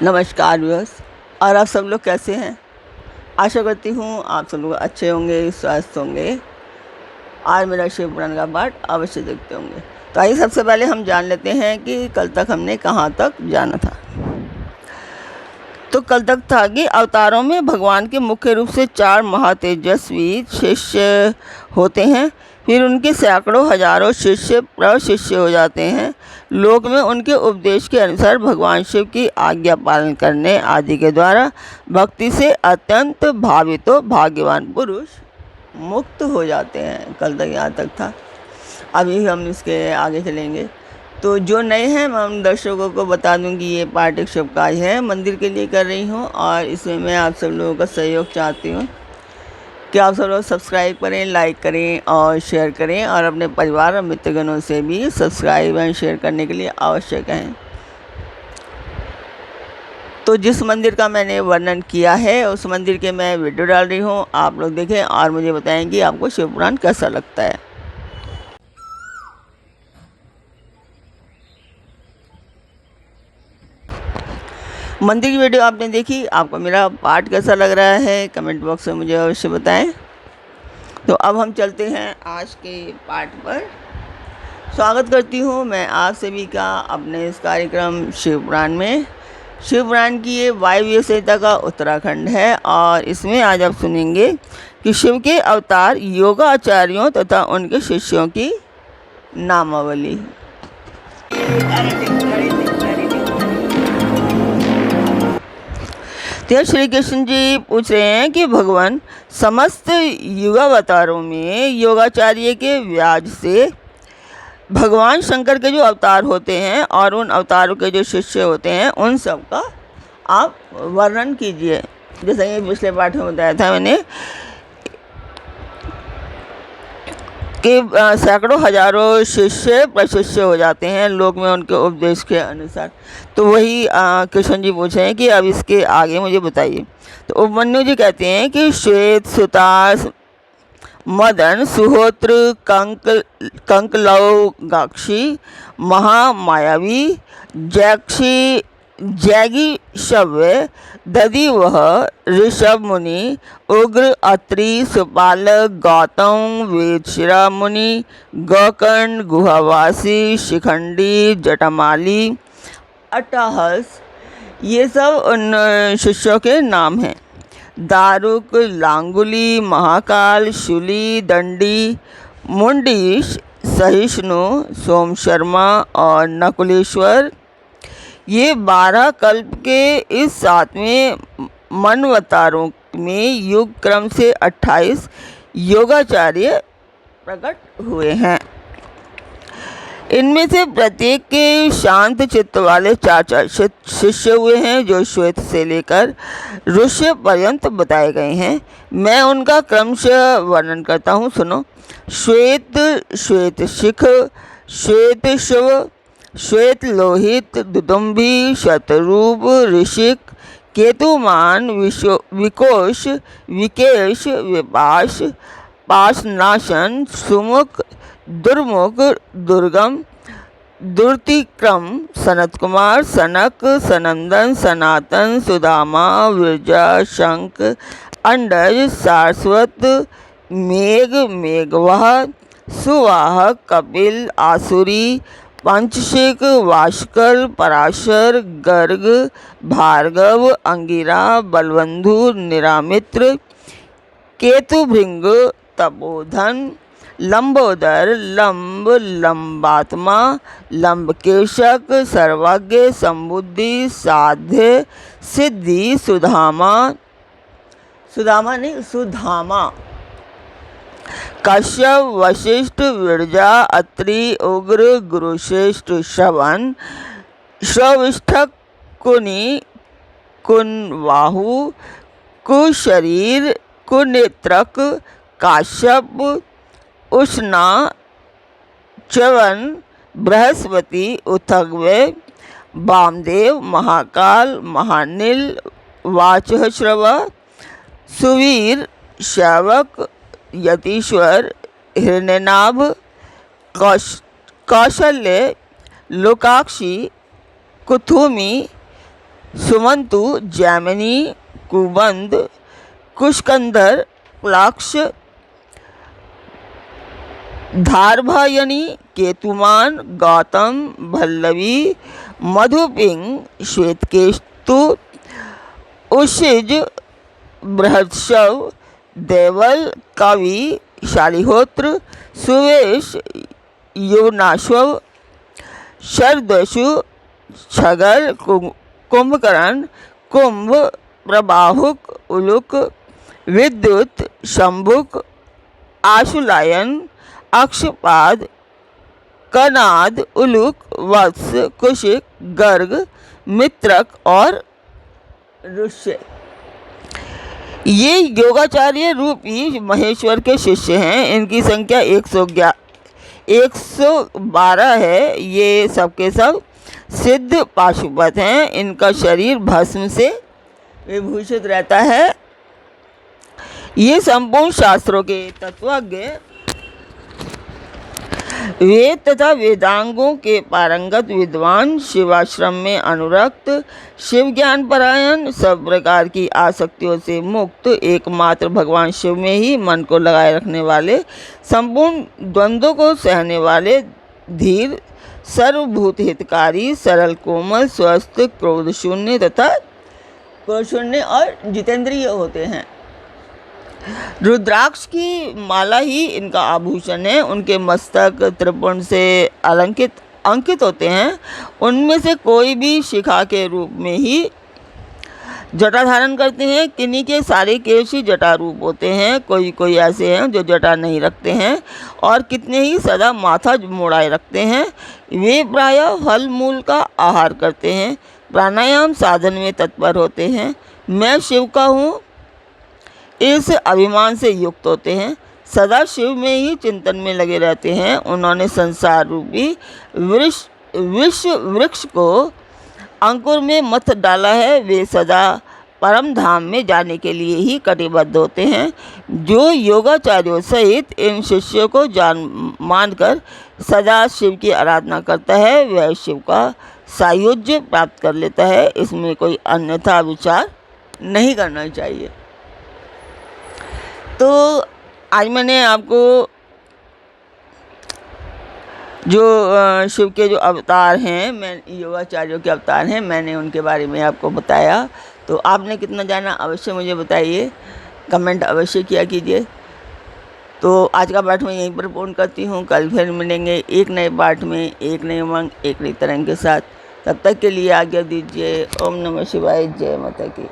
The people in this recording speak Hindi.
नमस्कार व्यूअर्स। और आप सब लोग कैसे हैं? आशा करती हूँ आप सब लोग अच्छे होंगे, स्वस्थ होंगे और मेरा शिव पुराण का पाठ अवश्य देखते होंगे। तो आइए सबसे पहले हम जान लेते हैं कि कल तक हमने कहाँ तक जाना था। तो कल तक था कि अवतारों में भगवान के मुख्य रूप से 4 महातेजस्वी शिष्य होते हैं। फिर उनके सैकड़ों हजारों शिष्य प्रशिष्य हो जाते हैं। लोक में उनके उपदेश के अनुसार भगवान शिव की आज्ञा पालन करने आदि के द्वारा भक्ति से अत्यंत भावित भाग्यवान पुरुष मुक्त हो जाते हैं। कल तक यहाँ तक था। अभी हम इसके आगे चलेंगे। तो जो नए हैं मैं उन दर्शकों को बता दूं कि ये पाठ एक शुभ कार्य है, मंदिर के लिए कर रही हूँ और इसमें मैं आप सब लोगों का सहयोग चाहती हूँ कि आप सब लोग सब्सक्राइब करें, लाइक करें और शेयर करें और अपने परिवार और मित्रगणों से भी सब्सक्राइब एंड शेयर करने के लिए आवश्यक हैं। तो जिस मंदिर का मैंने वर्णन किया है उस मंदिर के मैं वीडियो डाल रही हूँ, आप लोग देखें और मुझे बताएं कि आपको शिव पुराण कैसा लगता है। मंदिर की वीडियो आपने देखी, आपको मेरा पाठ कैसा लग रहा है कमेंट बॉक्स में मुझे अवश्य बताएं। तो अब हम चलते हैं आज के पाठ पर। स्वागत करती हूँ मैं आप सभी का अपने इस कार्यक्रम शिव पुराण में। शिव पुराण की ये वायव्य संहिता का उत्तराखंड है और इसमें आज आप सुनेंगे कि शिव के अवतार योगाचार्यों तथा उनके शिष्यों की नामावली। तो श्री कृष्ण जी पूछ रहे हैं कि भगवान समस्त युगावतारों में योगाचार्य के व्याज से भगवान शंकर के जो अवतार होते हैं और उन अवतारों के जो शिष्य होते हैं उन सब का आप वर्णन कीजिए। जैसे कि पिछले पाठ में बताया था मैंने कि सैकड़ों हजारों शिष्य प्रशिष्य हो जाते हैं लोक में उनके उपदेश के अनुसार। तो वही कृष्ण जी पूछे हैं कि अब इसके आगे मुझे बताइए। तो उपमन्यु जी कहते हैं कि श्वेत सुतास मदन सुहोत्र कंकलौगाक्षी महामायावी जैक्षी जैगी शव्य दधि वह ऋषभ मुनि उग्र अत्रि सुपालक गौतम वेदशिरा मुनि गौकर्ण गुहावासी शिखंडी जटामाली अट्टाहस, ये सब उन शिष्यों के नाम हैं। दारुक लांगुली महाकाल शूली दंडी मुंडीश सहिष्णु सोम शर्मा और नकुलेश्वर, ये 12 कल्प के इस 7वें मनवतारों में युग क्रम से 28 योगाचार्य प्रकट हुए हैं। इनमें से प्रत्येक के शांत चित्त वाले 4 शिष्य हुए हैं जो श्वेत से लेकर ऋष्य पर्यंत बताए गए हैं। मैं उनका क्रमशः वर्णन करता हूँ, सुनो। श्वेत श्वेत शिख श्वेत शिव श्वेत लोहित दुदुम्भी शतरूप ऋषिक केतुमान विकोश विकेश विपाश पाशनाशन सुमुख दुर्मुख दुर्गम दुर्तिक्रम सनत कुमार सनक सनंदन सनातन सुदामा विरजा शंख अंडज सारस्वत मेघ मेघवाह सुवाहक कपिल आसुरी पंचशिक वाष्कर पराशर गर्ग भार्गव अंगिरा बलबंधु निरामित्र केतुभृंग तपोधन लंबोदर लंब लंबात्मा लंबकेशक सर्वज्ञ संबुद्धि साध्य सिद्धि सुधामा नहीं सुधामा कश्यप वशिष्ठ विरजा अत्रि उग्र गुरुश्रेष्ठ श्रवण श्रविष्ठक कुनि कुनवाहु कुशरीर कुनेत्रक काश्यप उष्णा च्यवन बृहस्पति उथग्वे वामदेव महाकाल महानील वाचश्रव सुवीर शैवक यतीश्वर हिरण्यनाभ कौशल्य लोकाक्षी कुथुमी सुमंतु, जैमिनी, कुबंद, कुशकंधर, प्लाक्ष, धारभायनी, केतुमान, गौतम, भल्लवी, मधुपिंग, श्वेतकेतु, उशिज, बृहस्पति, देवल, कवि, शालिहोत्र, सुवेश, युवनाश्व, शरदशु, छगल, कुंभकर्ण, कुंभ, प्रबाहुक, उलुक, विद्युत, शंभुक, आशुलायन, अक्षपाद, कनाद, उलुक, वत्स, कुशिक, गर्ग, मित्रक और ऋष्य। ये योगाचार्य रूपी महेश्वर के शिष्य हैं। इनकी संख्या 112 है। ये सबके सब सिद्ध पाशुपत हैं। इनका शरीर भस्म से विभूषित रहता है। ये संपूर्ण शास्त्रों के तत्वज्ञ, वेद तथा वेदांगों के पारंगत विद्वान, शिवाश्रम में अनुरक्त, शिव ज्ञान परायण, सब प्रकार की आसक्तियों से मुक्त, एकमात्र भगवान शिव में ही मन को लगाए रखने वाले, संपूर्ण द्वंद्वों को सहने वाले, धीर, सर्वभूत हितकारी, सरल, कोमल, स्वस्थ, क्रोध शून्य तथा क्रोध शून्य और जितेंद्रिय होते हैं। रुद्राक्ष की माला ही इनका आभूषण है। उनके मस्तक त्रिपुण से अंकित होते हैं। उनमें से कोई भी शिखा के रूप में ही जटा धारण करते हैं। किन्हीं के सारे केश ही जटा रूप होते हैं। कोई कोई ऐसे हैं जो जटा नहीं रखते हैं और कितने ही सदा माथा मोड़ाए रखते हैं। वे प्रायः फल मूल का आहार करते हैं। प्राणायाम साधन में तत्पर होते हैं। मैं शिव का हूँ इस अभिमान से युक्त होते हैं। सदा शिव में ही चिंतन में लगे रहते हैं। उन्होंने संसार रूपी विश्व वृक्ष को अंकुर में मत डाला है। वे सदा परम धाम में जाने के लिए ही कटिबद्ध होते हैं। जो योगाचार्यों सहित इन शिष्यों को मानकर सदा शिव की आराधना करता है, वह शिव का सायुज्य प्राप्त कर लेता है। इसमें कोई अन्यथा विचार नहीं करना चाहिए। तो आज मैंने आपको जो शिव के जो अवतार हैं, मैं योगाचार्यों के अवतार हैं, मैंने उनके बारे में आपको बताया। तो आपने कितना जाना अवश्य मुझे बताइए, कमेंट अवश्य किया कीजिए। तो आज का पाठ मैं यहीं पर पूर्ण करती हूँ। कल फिर मिलेंगे एक नए पाठ में, एक नई उमंग, एक नई तरंग के साथ। तब तक के लिए आज्ञा दीजिए। ओम नमः शिवाय। जय माता की।